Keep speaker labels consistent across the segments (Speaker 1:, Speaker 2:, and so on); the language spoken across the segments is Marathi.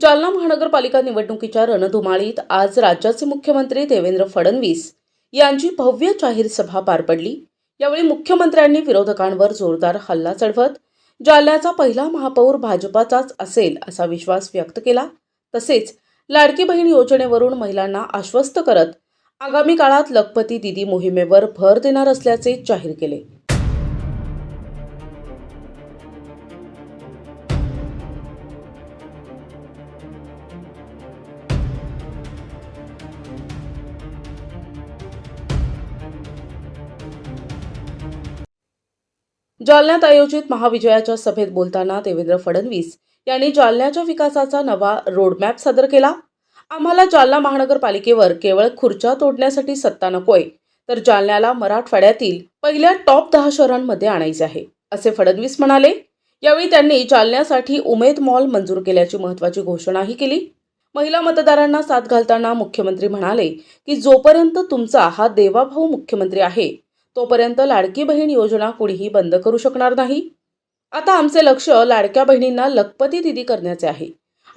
Speaker 1: जालना महानगरपालिका निवडणुकीच्या रणधुमाळीत आज राज्याचे मुख्यमंत्री देवेंद्र फडणवीस यांची भव्य जाहीर सभा पार पडली। यावेळी मुख्यमंत्र्यांनी विरोधकांवर जोरदार हल्ला चढवत जालन्याचा पहिला महापौर भाजपाचाच असेल असा विश्वास व्यक्त केला। तसेच लाडकी बहीण योजनेवरून महिलांना आश्वस्त करत आगामी काळात लखपती दीदी मोहिमेवर भर देणार असल्याचे जाहीर केले। जालन्यात आयोजित महाविजयाच्या सभेत बोलताना देवेंद्र फडणवीस यांनी जालन्याच्या विकासाचा नवा रोडमॅप सादर केला। आम्हाला जालना महानगरपालिकेवर केवळ खुर्च्या तोडण्यासाठी सत्ता नकोय, तर जालन्याला मराठवाड्यातील पहिल्या टॉप 10 शहरांमध्ये आणायचे आहे, असे फडणवीस म्हणाले। यावेळी त्यांनी जालन्यासाठी उमेद मॉल मंजूर केल्याची महत्त्वाची घोषणाही केली। महिला मतदारांना साथ घालताना मुख्यमंत्री म्हणाले की जोपर्यंत तुमचा हा देवाभाऊ मुख्यमंत्री आहे तोपर्यंत लाडकी बहीण योजना कुणीही बंद करू शकणार नाही। आता आमचे लक्ष लाडक्या बहिणींना लखपती दीदी करण्याचे आहे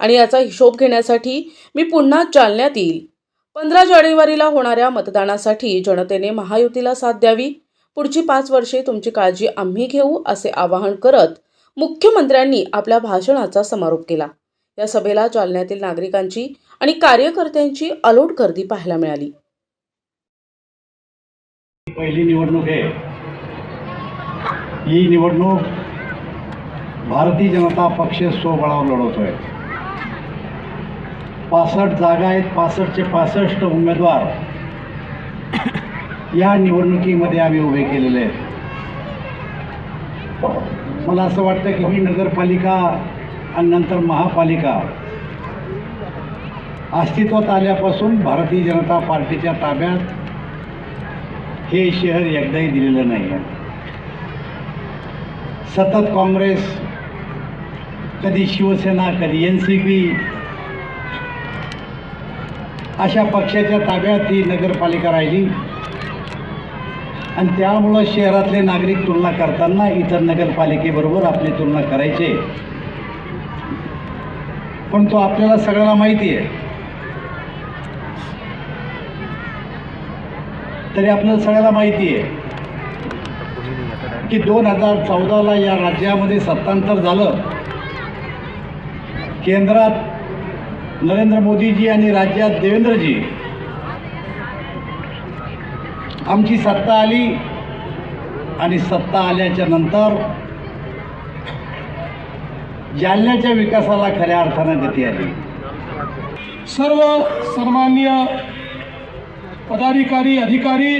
Speaker 1: आणि याचा हिशोब घेण्यासाठी मी पुन्हा जालन्यात येईल। 15 जानेवारीला होणाऱ्या मतदानासाठी जनतेने महायुतीला साथ द्यावी। पुढची 5 वर्षे तुमची काळजी आम्ही घेऊ, असे आवाहन करत मुख्यमंत्र्यांनी आपल्या भाषणाचा समारोप केला। या सभेला जालन्यातील नागरिकांची आणि कार्यकर्त्यांची अलोट गर्दी पाहायला मिळाली।
Speaker 2: पहिली निवडणूक आहे। ही निवडणूक भारतीय जनता पक्ष स्वबळावर लढवतोय। 65 जागा आहेत, 65चे 65 उमेदवार या निवडणुकीमध्ये आम्ही उभे केलेले आहेत। मला असं वाटतं की ही नगरपालिका आणि नंतर महापालिका अस्तित्वात आल्यापासून भारतीय जनता पार्टीच्या ताब्यात हे शहर एकदाही दिलेलं नाही आहे। सतत काँग्रेस, कधी शिवसेना, कधी NCP अशा पक्षाच्या ताब्यात ही नगरपालिका राहिली आणि त्यामुळं शहरातले नागरिक तुलना करताना इतर नगरपालिकेबरोबर आपली तुलना करायचे। पण तो आपल्याला सगळ्यांना माहिती आहे, तरी आपल्याला सगळ्याला माहिती आहे की 2014ला या राज्यामध्ये सत्तांतर झालं। केंद्रात नरेंद्र मोदीजी आणि राज्यात देवेंद्रजी, आमची सत्ता आली आणि सत्ता आल्याच्या नंतर जालन्याच्या विकासाला खऱ्या अर्थानं गती आली।
Speaker 3: सर्व सन्माननीय पदाधिकारी, अधिकारी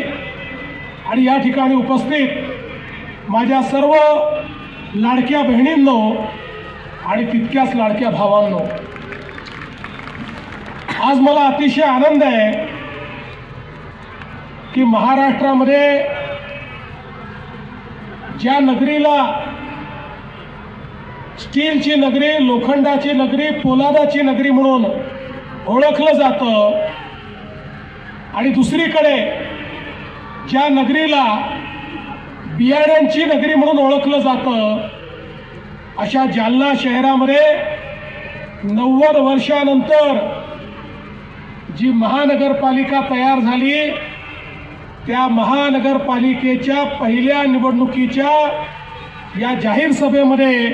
Speaker 3: आणि या ठिकाणी उपस्थित माझ्या सर्व लाडक्या बहिणींनो आणि तितक्याच लाडक्या भावांनो, आज मला अतिशय आनंद आहे की महाराष्ट्रामध्ये ज्या नगरीला स्टीलची नगरी, लोखंडाची नगरी, पोलादाची नगरी म्हणून ओळखलं जातं आणि दुसरीकडे ज्या नगरीला बियाण्यांची नगरी म्हणून ओळखलं जातं, अशा जालना शहरामध्ये 90 वर्षानंतर जी महानगरपालिका तयार झाली, त्या महानगरपालिकेच्या पहिल्या निवडणुकीच्या या जाहीर सभेमध्ये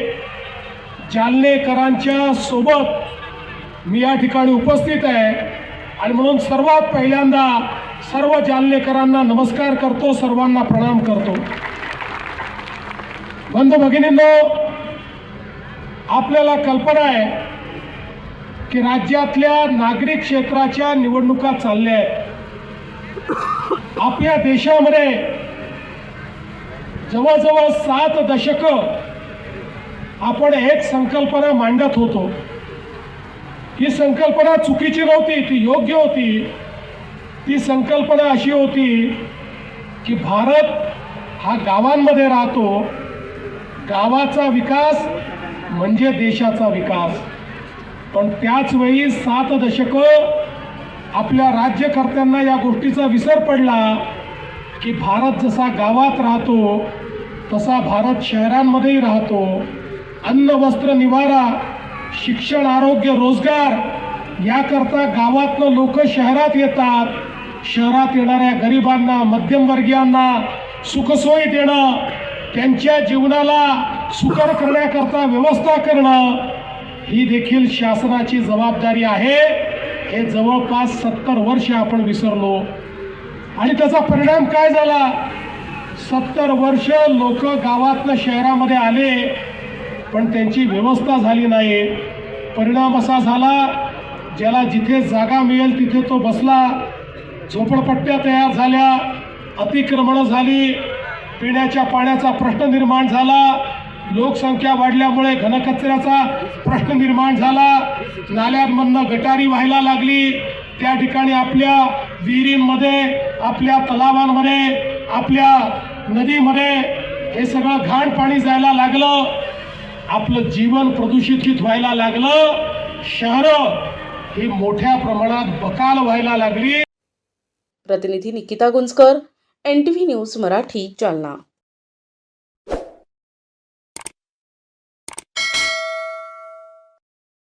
Speaker 3: जालनेकरांच्या सोबत मी या ठिकाणी उपस्थित आहे आणि म्हणून सर्वात पहिल्यांदा सर्व जालनेकरांना नमस्कार करतो, सर्वांना प्रणाम करतो। बंधू भगिनींनो, आपल्याला कल्पना आहे की राज्यातल्या नागरी क्षेत्राच्या निवडणुका चालल्या आहेत। आपल्या देशामध्ये जवळजवळ 7 दशकं आपण एक संकल्पना मांडत होतो। ही संकल्पना चुकीची नव्हती, ती योग्य होती। ती संकल्पना अशी होती की भारत हा गावांमध्ये राहतो, गावाचा विकास म्हणजे देशाचा विकास। पण त्याच वेळी 7 दशकं आपल्या राज्यकर्त्यांना या गोष्टीचा विसर पडला की भारत जसा गावात राहतो तसा भारत शहरांमध्येही राहतो। अन्न, वस्त्र, निवारा शिक्षण, आरोग्य, रोजगार याकरता गावातनं लोक शहरात येतात. शहरात येणाऱ्या गरिबांना, मध्यमवर्गीयांना सुखसोयी देणं, त्यांच्या जीवनाला सुकर करण्याकरता व्यवस्था करणं ही देखील शासनाची जबाबदारी आहे. हे जवळपास 70 वर्ष आपण विसरलो आणि त्याचा परिणाम काय झाला? 70 वर्ष लोक गावातनं शहरामध्ये आले पण त्यांची व्यवस्था झाली नाही. परिणाम असा झाला, ज्याला जिथे जागा मिळेल तिथे तो बसला. झोपडपट्ट्या तयार झाल्या, अतिक्रमणं झाली, पिण्याच्या पाण्याचा प्रश्न निर्माण झाला, लोकसंख्या वाढल्यामुळे घनकचऱ्याचा प्रश्न निर्माण झाला, नाल्यांमधनं गटारी व्हायला लागली. त्या ठिकाणी आपल्या विहिरींमध्ये, आपल्या तलावांमध्ये, आपल्या नदीमध्ये हे सगळं घाण पाणी जायला लागलं. आपलं जीवन प्रदूषित व्हायला लागलं. शहरं ही मोठ्या प्रमाणात बकाल व्हायला लागली.
Speaker 1: प्रतिनिधी निकिता गुंजकर, NTV न्यूज मराठी, जालना.